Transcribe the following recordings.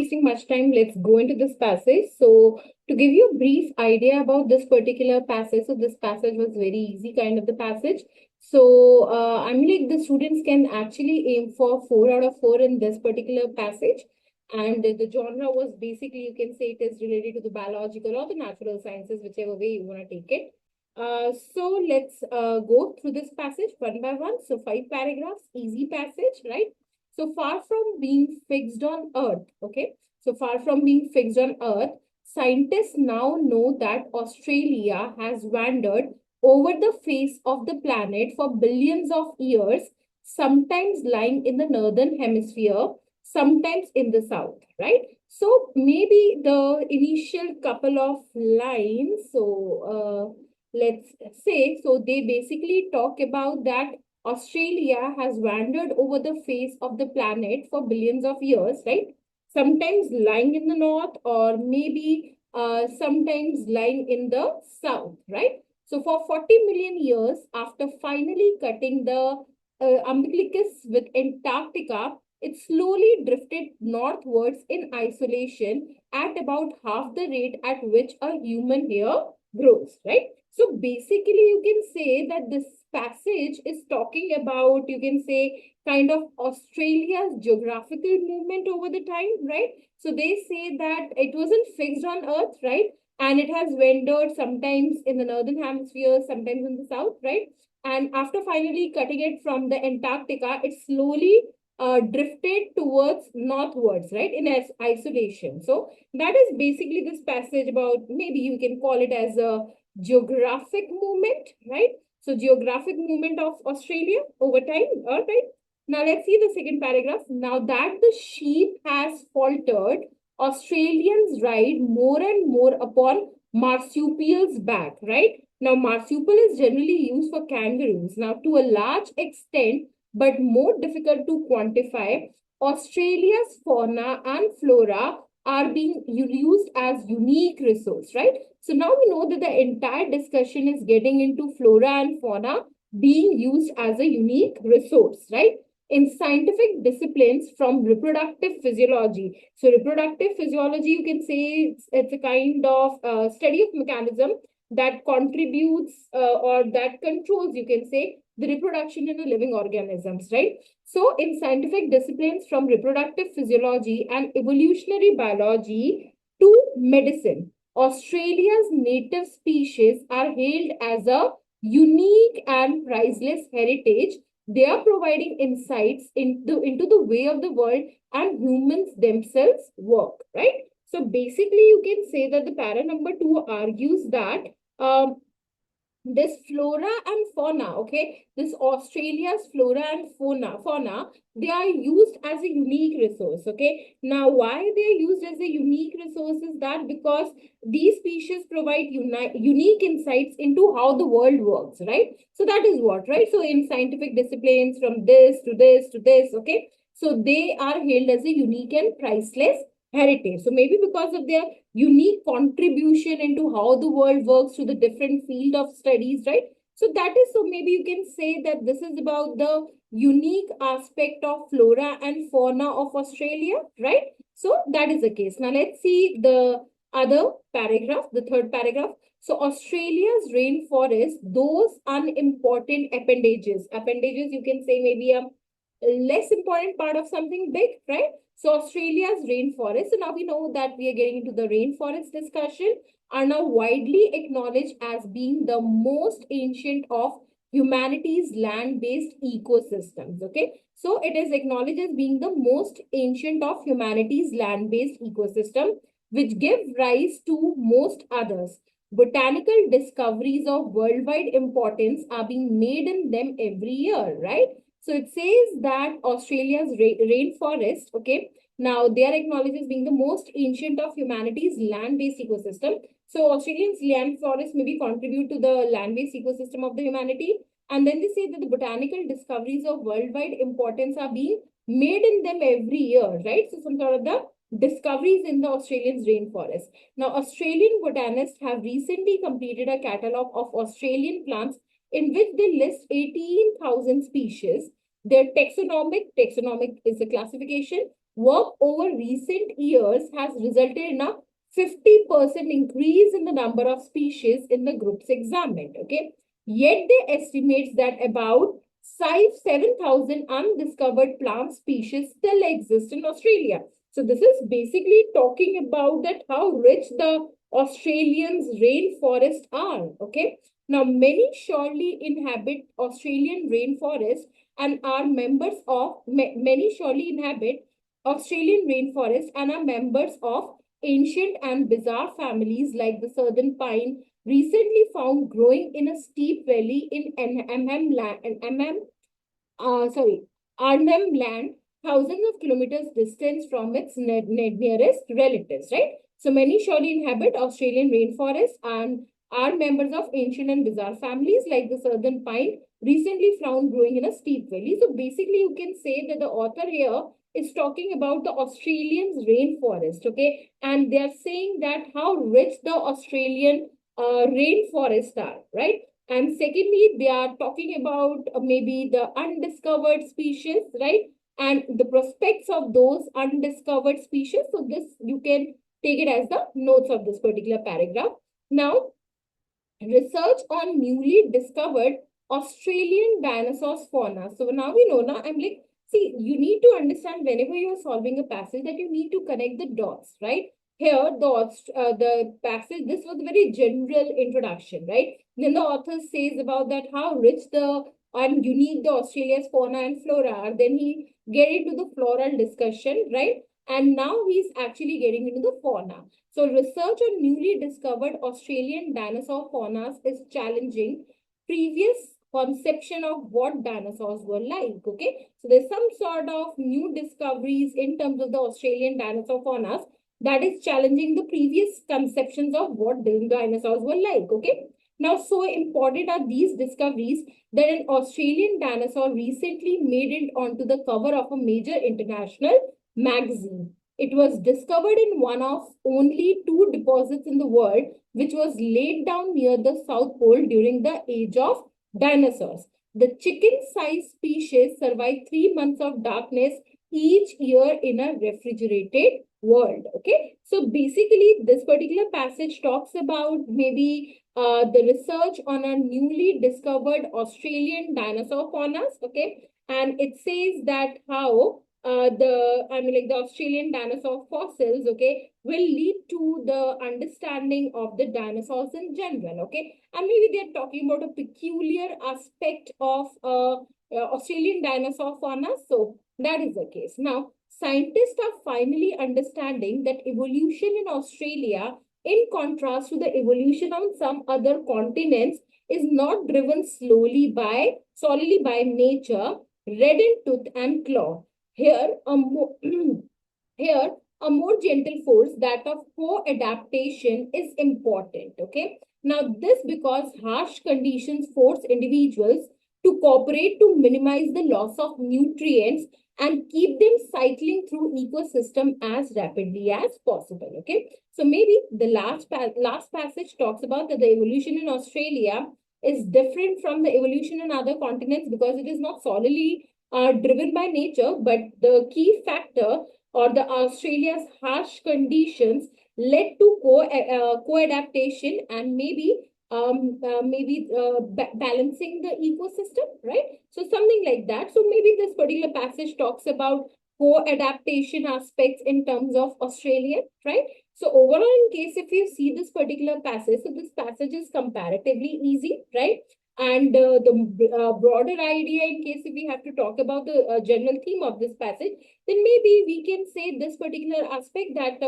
wasting much time, let's go into this passage. So, to give you a brief idea about this particular passage, so this passage was very easy kind of the passage. So, I'm like the students can actually aim for 4 out of 4 in this particular passage. And the genre was basically, you can say it is related to the biological or the natural sciences, whichever way you want to take it. So let's go through this passage one by one. So 5 paragraphs, easy passage, right? So far from being fixed on Earth, okay? So far from being fixed on Earth, scientists now know that Australia has wandered over the face of the planet for billions of years, sometimes lying in the northern hemisphere, sometimes in the south, right? So maybe the initial couple of lines, let's say, so they basically talk about that Australia has wandered over the face of the planet for billions of years, right? Sometimes lying in the north or maybe sometimes lying in the south, right? So for 40 million years, after finally cutting the umbilicus with Antarctica, it slowly drifted northwards in isolation at about half the rate at which a human hair grows, right? So basically, you can say that this passage is talking about, you can say, kind of Australia's geographical movement over the time, right? So they say that it wasn't fixed on Earth, right? And it has wandered sometimes in the northern hemisphere, sometimes in the south, right? And after finally cutting it from the Antarctica, it slowly drifted towards northwards, right? In isolation. So that is basically this passage about, maybe you can call it as a geographic movement, right? So geographic movement of Australia over time. All right. Now let's see the second paragraph. Now that the sheep has faltered, Australians ride more and more upon marsupials back, right? Now marsupial is generally used for kangaroos. Now to a large extent, but more difficult to quantify, Australia's fauna and flora are being used as unique resource, right? So now we know that the entire discussion is getting into flora and fauna being used as a unique resource, right? In scientific disciplines from reproductive physiology. So reproductive physiology, you can say it's a kind of study of mechanism that contributes or that controls, you can say, the reproduction in the living organisms, right? So in scientific disciplines from reproductive physiology and evolutionary biology to medicine, Australia's native species are hailed as a unique and priceless heritage. They are providing insights into the way of the world and humans themselves work, right? So basically, you can say that the para number 2 argues that this flora and fauna, okay, this Australia's flora and fauna, they are used as a unique resource, okay. Now why they are used as a unique resource is that because these species provide unique insights into how the world works, right? So that is what, right? So in scientific disciplines, from this to this to this, okay, so they are hailed as a unique and priceless heritage. So maybe because of their unique contribution into how the world works to the different field of studies, right? So that is, so maybe you can say that this is about the unique aspect of flora and fauna of Australia, right? So that is the case. Now let's see the other paragraph, the third paragraph. So Australia's rainforest, those unimportant appendages, you can say maybe a less important part of something big, right? So Australia's rainforest, so now we know that we are getting into the rainforest discussion, are now widely acknowledged as being the most ancient of humanity's land-based ecosystems, okay? So it is acknowledged as being the most ancient of humanity's land-based ecosystem, which give rise to most others. Botanical discoveries of worldwide importance are being made in them every year, right? So it says that Australia's rainforest, okay, now they are acknowledged as being the most ancient of humanity's land-based ecosystem. So Australia's land forest maybe contribute to the land-based ecosystem of the humanity. And then they say that the botanical discoveries of worldwide importance are being made in them every year, right? So some sort of the discoveries in the Australian rainforest. Now, Australian botanists have recently completed a catalogue of Australian plants in which they list 18,000 species. Their taxonomic is a classification, work over recent years has resulted in a 50% increase in the number of species in the groups examined. Okay. Yet they estimate that about 7,000 undiscovered plant species still exist in Australia. So this is basically talking about that how rich the Australians rainforests are. Okay. Now, many surely inhabit Australian rainforest and are members of many surely inhabit Australian rainforest and are members of ancient and bizarre families like the southern pine, recently found growing in a steep valley in sorry, Arnhem Land, thousands of kilometers distance from its nearest relatives, right? So many surely inhabit Australian rainforests and are members of ancient and bizarre families like the southern pine, recently found growing in a steep valley. So basically, you can say that the author here is talking about the Australian rainforest, okay? And they are saying that how rich the Australian rainforests are, right? And secondly, they are talking about maybe the undiscovered species, right? And the prospects of those undiscovered species. So this, you can take it as the notes of this particular paragraph. Now, research on newly discovered Australian dinosaurs fauna. So now we know, now I'm like, see, you need to understand whenever you're solving a passage that you need to connect the dots, right? Here, the passage, this was a very general introduction, right? Then the author says about that how rich the and unique the Australia's fauna and flora are. Then he get into the floral discussion, right? And now he's actually getting into the fauna. So research on newly discovered Australian dinosaur faunas is challenging previous conception of what dinosaurs were like. Okay, so there's some sort of new discoveries in terms of the Australian dinosaur faunas that is challenging the previous conceptions of what dinosaurs were like. Okay, now so important are these discoveries that an Australian dinosaur recently made it onto the cover of a major international magazine. It was discovered in one of only two deposits in the world, which was laid down near the South Pole during the age of dinosaurs. The chicken-sized species survived 3 months of darkness each year in a refrigerated world. Okay, so basically, this particular passage talks about maybe the research on a newly discovered Australian dinosaur faunas. Okay, and it says that how the Australian dinosaur fossils, okay, will lead to the understanding of the dinosaurs in general, okay, and maybe they're talking about a peculiar aspect of Australian dinosaur fauna. So that is the case. Now, scientists are finally understanding that evolution in Australia, in contrast to the evolution on some other continents, is not driven solely by nature, red in tooth and claw. Here, a more here a more gentle force, that of co-adaptation, is important. Okay. Now, this because harsh conditions force individuals to cooperate to minimize the loss of nutrients and keep them cycling through ecosystem as rapidly as possible. Okay. So maybe the last passage talks about that the evolution in Australia is different from the evolution in other continents because it is not solely are driven by nature, but the key factor or the Australia's harsh conditions led to co-adaptation and maybe balancing the ecosystem, right? So something like that. So maybe this particular passage talks about co-adaptation aspects in terms of Australia, right? So overall, in case if you see this particular passage, so this passage is comparatively easy, right? And the broader idea, in case if we have to talk about the general theme of this passage, then maybe we can say this particular aspect that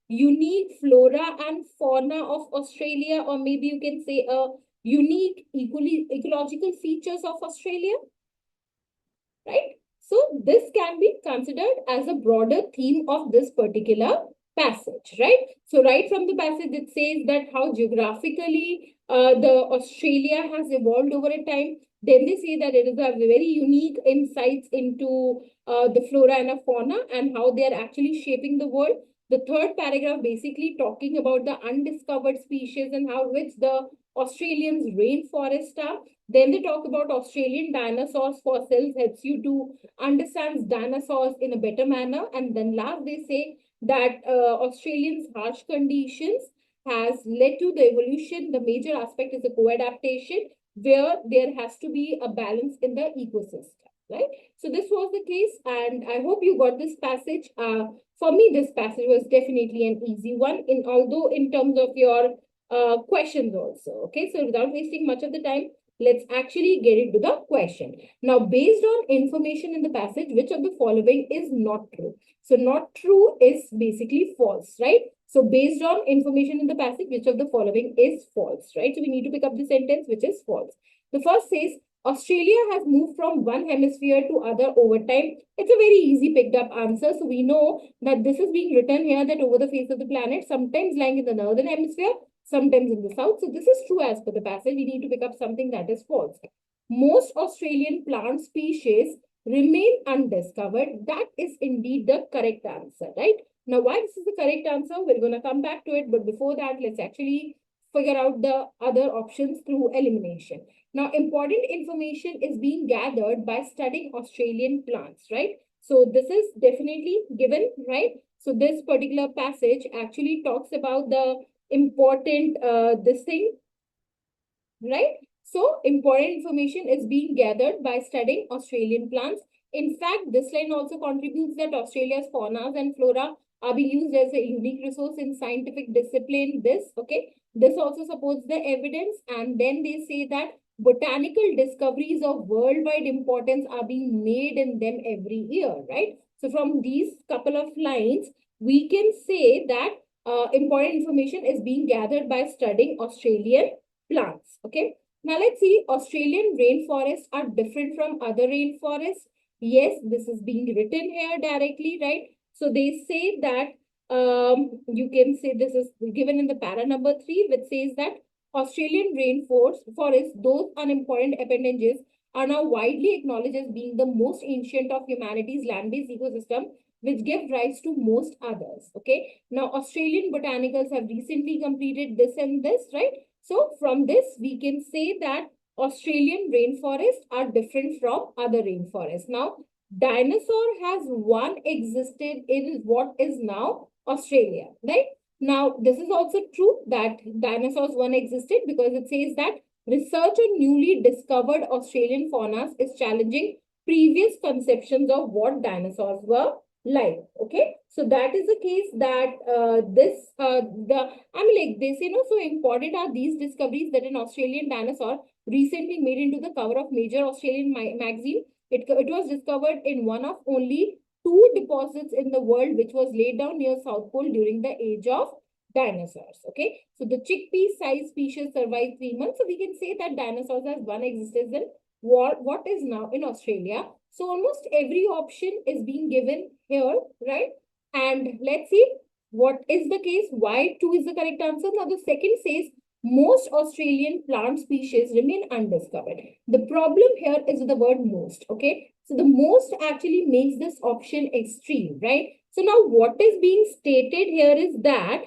unique flora and fauna of Australia, or maybe you can say unique ecological features of Australia, right? So this can be considered as a broader theme of this particular passage, right? So right from the passage, it says that how geographically the Australia has evolved over a time. Then they say that it is a very unique insights into the flora and fauna and how they are actually shaping the world. The third paragraph basically talking about the undiscovered species and how rich the Australia's rainforest are. Then they talk about Australian dinosaurs fossils, helps you to understand dinosaurs in a better manner. And then last they say that Australians' harsh conditions has led to the evolution. The major aspect is the co-adaptation, where there has to be a balance in the ecosystem, right? So this was the case, and I hope you got this passage. For me, this passage was definitely an easy one, although in terms of your questions also. Okay, so without wasting much of the time, let's actually get into the question. Now, based on information in the passage, which of the following is not true? So not true is basically false, right? So based on information in the passage, which of the following is false, right? So we need to pick up the sentence which is false. The first says, Australia has moved from one hemisphere to other over time. It's a very easy picked up answer. So we know that this is being written here that over the face of the planet, sometimes lying in the northern hemisphere, sometimes in the south. So this is true as per the passage. We need to pick up something that is false. Most Australian plant species remain undiscovered. That is indeed the correct answer, right? Now, why this is the correct answer, we're going to come back to it. But before that, let's actually figure out the other options through elimination. Now, important information is being gathered by studying Australian plants, right? So this is definitely given, right? So this particular passage actually talks about the important this thing, right? So important information is being gathered by studying Australian plants. In fact, this line also contributes that Australia's faunas and flora are being used as a unique resource in scientific discipline. This also supports the evidence. And then they say that botanical discoveries of worldwide importance are being made in them every year, right? So from these couple of lines, we can say that important information is being gathered by studying Australian plants. Okay. Now let's see, Australian rainforests are different from other rainforests. Yes, this is being written here directly, right? So they say that you can say this is given in the para number 3, which says that Australian rainforests, those unimportant appendages, are now widely acknowledged as being the most ancient of humanity's land-based ecosystem, which give rise to most others. Okay. Now, Australian botanicals have recently completed this and this, right? So from this, we can say that Australian rainforests are different from other rainforests. Now, dinosaur has one existed in what is now Australia, right? Now, this is also true that dinosaurs one existed because it says that research on newly discovered Australian faunas is challenging previous conceptions of what dinosaurs were like. Okay, so that is the case that they say, so important are these discoveries that an Australian dinosaur recently made into the cover of major Australian magazine. It was discovered in one of only 2 deposits in the world, which was laid down near South Pole during the age of dinosaurs. Okay, so the chickpea size species survived 3 months. So we can say that dinosaurs has one existence in what is now in Australia. So almost every option is being given here, right? And let's see what is the case. Why 2 is the correct answer. Now the second says most Australian plant species remain undiscovered. The problem here is the word most. Okay, so the most actually makes this option extreme, right? So now what is being stated here is that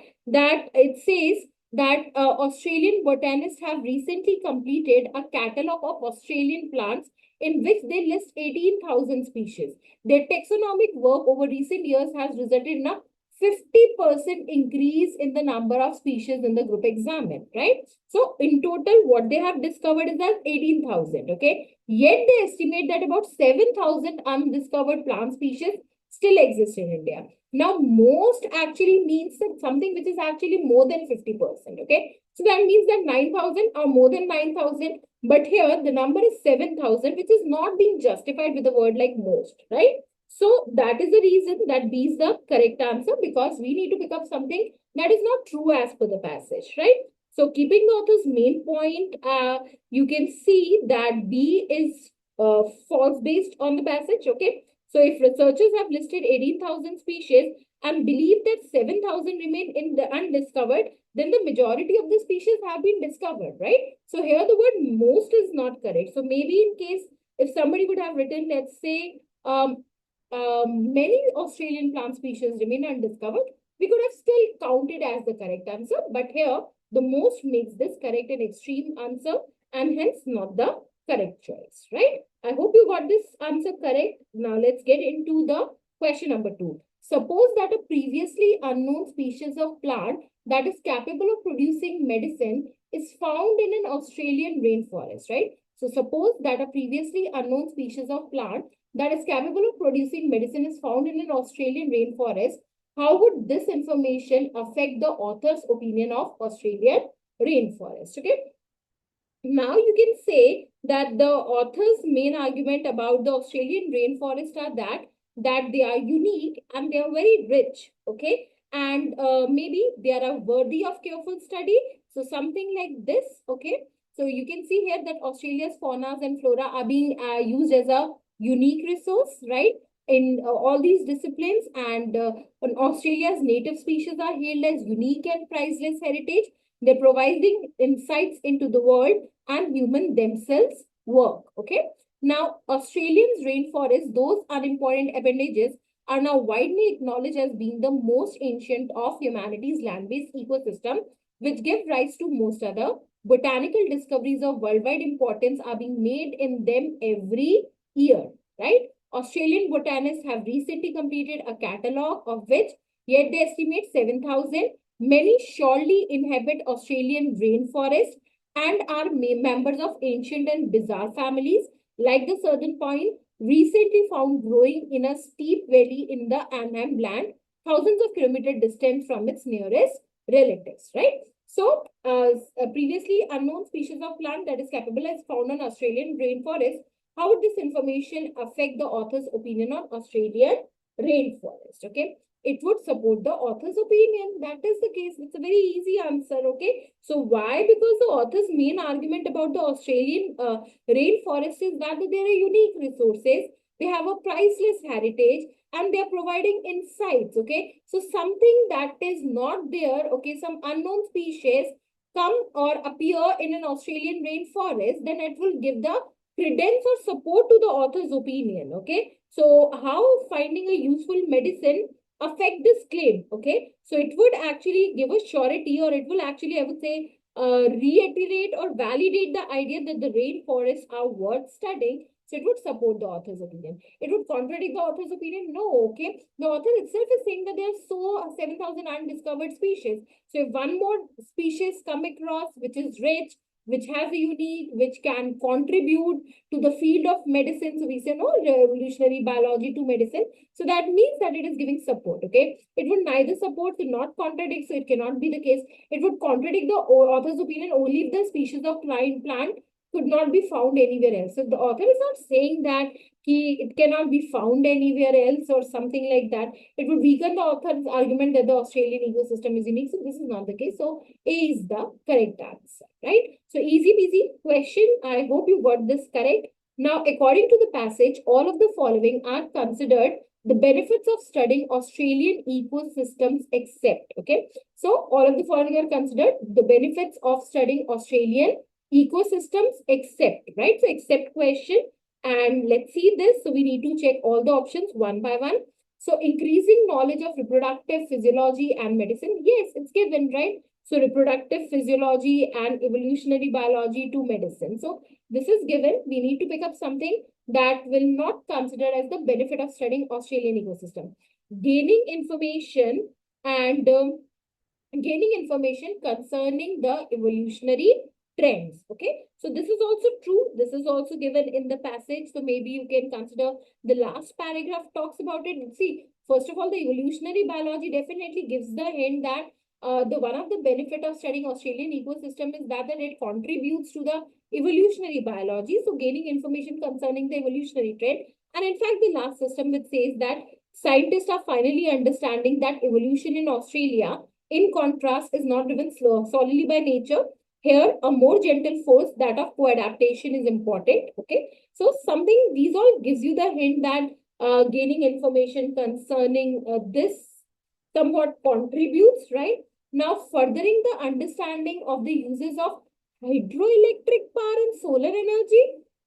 it says that Australian botanists have recently completed a catalogue of Australian plants in which they list 18,000 species. Their taxonomic work over recent years has resulted in a 50% increase in the number of species in the group examined, right? So in total, what they have discovered is that 18,000, okay? Yet they estimate that about 7,000 undiscovered plant species still exist in India. Now, most actually means that something which is actually more than 50%, okay? So that means that 9,000 or more than 9,000, but here the number is 7,000, which is not being justified with the word like most, right? So that is the reason that B is the correct answer, because we need to pick up something that is not true as per the passage, right? So keeping the author's main point, you can see that B is false based on the passage, okay? So if researchers have listed 18,000 species and believe that 7,000 remain in the undiscovered, then the majority of the species have been discovered, right? So here the word most is not correct. So maybe in case if somebody would have written, let's say, many Australian plant species remain undiscovered, we could have still counted as the correct answer. But here, the most makes this correct and extreme answer, and hence not the correct choice, right? I hope you got this answer correct. Now let's get into the question number 2. Suppose that a previously unknown species of plant that is capable of producing medicine is found in an Australian rainforest, right? So suppose that a previously unknown species of plant that is capable of producing medicine is found in an Australian rainforest. How would this information affect the author's opinion of Australian rainforest? Okay. Now you can say that the author's main argument about the Australian rainforest are that they are unique and they are very rich, okay? And maybe they are worthy of careful study. So something like this, okay? So you can see here that Australia's faunas and flora are being used as a unique resource, right? In all these disciplines, and Australia's native species are hailed as unique and priceless heritage. They're providing insights into the world and human themselves work. Okay. Now, Australia's rainforest, those unimportant appendages, are now widely acknowledged as being the most ancient of humanity's land-based ecosystem, which give rise to most other botanical discoveries of worldwide importance are being made in them every year, right? Australian botanists have recently completed a catalogue of which yet they estimate 7,000. Many surely inhabit Australian rainforest and are members of ancient and bizarre families, like the southern pine, recently found growing in a steep valley in the Annam land, thousands of kilometers distant from its nearest relatives, right? So, a previously unknown species of plant that is capable as found on Australian rainforest. How would this information affect the author's opinion on Australian rainforest? Okay, it would support the author's opinion. That is the case. It's a very easy answer. Okay, so why? Because the author's main argument about the Australian rainforest is that they are unique resources, they have a priceless heritage, and they are providing insights. Okay, so something that is not there, okay, some unknown species come or appear in an Australian rainforest, then it will give the credence or support to the author's opinion. Okay, so how finding a useful medicine affect this claim? Okay, so it would actually give a surety, or it will actually, I would say, reiterate or validate the idea that the rainforests are worth studying. So it would support the author's opinion. It would contradict the author's opinion. No, okay. The author itself is saying that there are so 7,000 undiscovered species. So if one more species come across, which is rich, which has a unique, which can contribute to the field of medicine. So we say no, revolutionary biology to medicine. So that means that it is giving support. Okay, it would neither support, so not contradict. So it cannot be the case. It would contradict the author's opinion only if the species of plant could not be found anywhere else. So the author is not saying that it cannot be found anywhere else or something like that. It would weaken the author's argument that the Australian ecosystem is unique. So this is not the case. So A is the correct answer, right? So easy peasy question. I hope you got this correct. Now, according to the passage, all of the following are considered the benefits of studying Australian ecosystems except, okay? So all of the following are considered the benefits of studying Australian ecosystems except, right? So except question. And let's see this. So we need to check all the options one by one. So increasing knowledge of reproductive physiology and medicine. Yes, it's given, right? So reproductive physiology and evolutionary biology to medicine. So this is given. We need to pick up something that will not consider as the benefit of studying Australian ecosystem. Gaining information and gaining information concerning the evolutionary trends. Okay, so this is also true. This is also given in the passage. So maybe you can consider the last paragraph talks about it. See, first of all, the evolutionary biology definitely gives the hint that the one of the benefit of studying Australian ecosystem is that it contributes to the evolutionary biology. So gaining information concerning the evolutionary trend. And in fact, the last system which says that scientists are finally understanding that evolution in Australia, in contrast, is not driven solely by nature. Here, a more gentle force, that of co-adaptation, is important. Okay, so something, these all gives you the hint that gaining information concerning this somewhat contributes, right? Now, furthering the understanding of the uses of hydroelectric power and solar energy.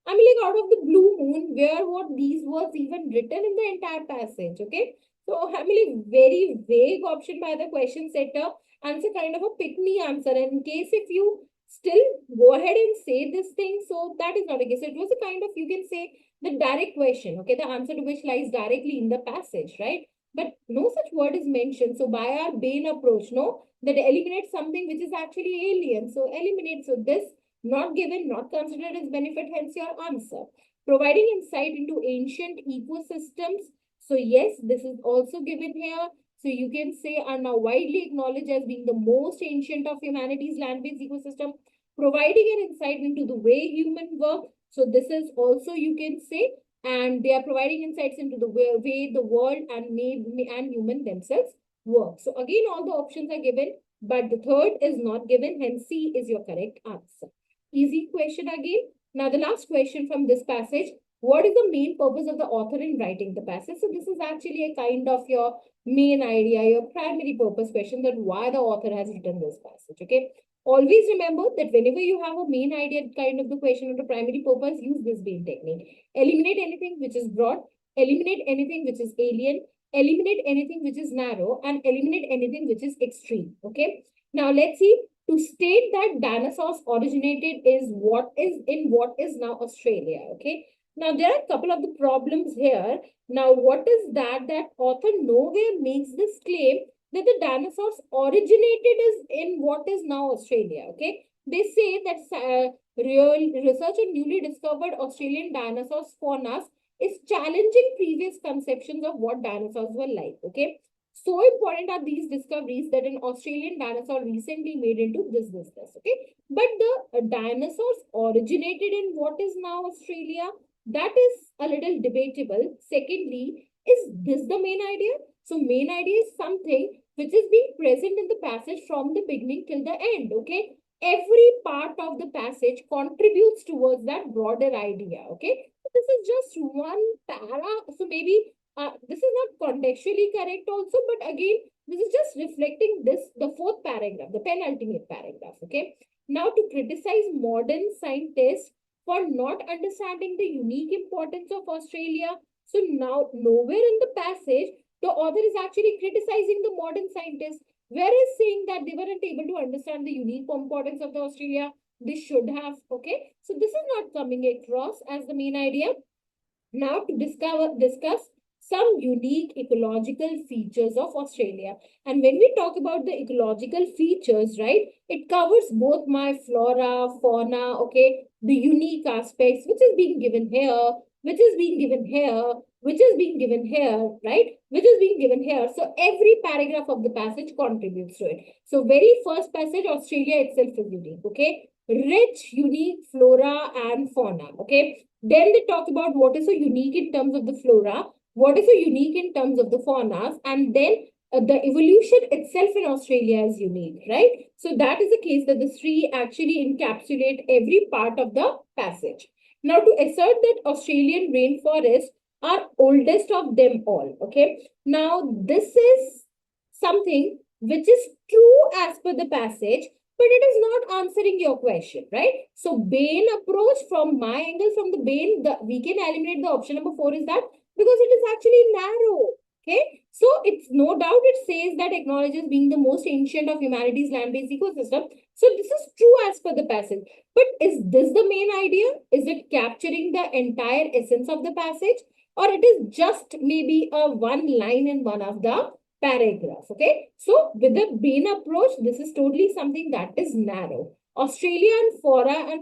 I mean, like out of the blue moon, where what these words even written in the entire passage, okay? So So I'm like very vague option by the question setter. Answer kind of a pick me answer. And in case if you still go ahead and say this thing, so that is not a case. So it was a kind of, you can say, the direct question, okay, the answer to which lies directly in the passage, right? But no such word is mentioned. So by our Bain approach, no, that eliminates something which is actually alien. So eliminate. So this not given, not considered as benefit, hence your answer. Providing insight into ancient ecosystems. So yes, this is also given here. So you can say are now widely acknowledged as being the most ancient of humanity's land-based ecosystem, providing an insight into the way human work. So this is also, you can say, and they are providing insights into the way the world and human themselves work. So again, all the options are given, but the third is not given, hence C is your correct answer. Easy question again. Now the last question from this passage, what is the main purpose of the author in writing the passage? So this is actually a kind of your main idea, your primary purpose question, that why the author has written this passage, okay? Always remember that whenever you have a main idea kind of the question or the primary purpose, use this Bain technique. Eliminate anything which is broad, eliminate anything which is alien, eliminate anything which is narrow, and eliminate anything which is extreme, okay? Now let's see. To state that dinosaurs originated is what is now Australia, okay? Now there are a couple of the problems here. Now what is that author nowhere makes this claim that the dinosaurs originated is in what is now Australia, okay? They say that real research on newly discovered Australian dinosaurs faunas is challenging previous conceptions of what dinosaurs were like, okay? So important are these discoveries that an Australian dinosaur recently made into this, okay? But the dinosaurs originated in what is now Australia, that is a little debatable. Secondly, is this the main idea? So main idea is something which is being present in the passage from the beginning till the end, okay? Every part of the passage contributes towards that broader idea, okay? This is just one para. So maybe this is not contextually correct also, but again, this is just reflecting this, the fourth paragraph, the penultimate paragraph, okay? Now to criticize modern scientists for not understanding the unique importance of Australia. So now nowhere in the passage, the author is actually criticizing the modern scientists, whereas saying that they weren't able to understand the unique importance of the Australia. They should have, okay? So this is not coming across as the main idea. Now to discuss some unique ecological features of Australia. And when we talk about the ecological features, right, it covers both my flora, fauna, okay, the unique aspects, which is being given here, which is being given here, which is being given here, right, which is being given here. So every paragraph of the passage contributes to it. So very first passage, Australia itself is unique, okay, rich, unique flora and fauna, okay. Then they talk about what is so unique in terms of the flora, what is so unique in terms of the faunas, and then the evolution itself in Australia is unique, right? So that is the case that the three actually encapsulate every part of the passage. Now to assert that Australian rainforests are oldest of them all, okay? Now this is something which is true as per the passage, but it is not answering your question, right? So Bain approach, from my angle, from the Bain, we can eliminate the option number 4 is that because it is actually narrow. Okay, so it's no doubt it says that acknowledges being the most ancient of humanity's land-based ecosystem. So this is true as per the passage. But is this the main idea? Is it capturing the entire essence of the passage? Or it is just maybe a one line in one of the paragraph, okay? So with the Bain approach, this is totally something that is narrow. Australian fauna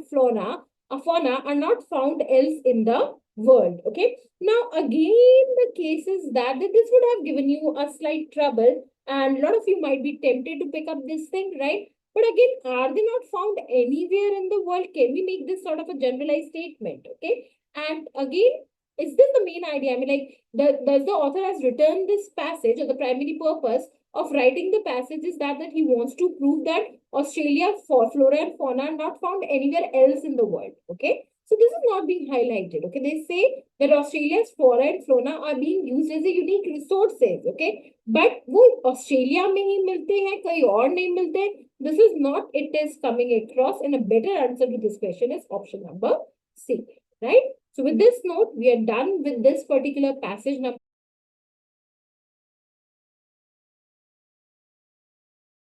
are not found else in the world, okay? Now again, the case is that this would have given you a slight trouble, and a lot of you might be tempted to pick up this thing, right? But again, are they not found anywhere in the world? Can we make this sort of a generalized statement, okay? And again, is this the main idea? I mean, like, does the author has written this passage, or the primary purpose of writing the passage is that he wants to prove that Australia for flora and fauna are not found anywhere else in the world, okay? So this is not being highlighted, okay? They say that Australia's flora and fauna are being used as a unique resources, okay? But वो Australia में ही मिलते हैं, कहीं और नहीं मिलते. This is not, it is coming across, and a better answer to this question is option number C, right? So with this note, we are done with this particular passage number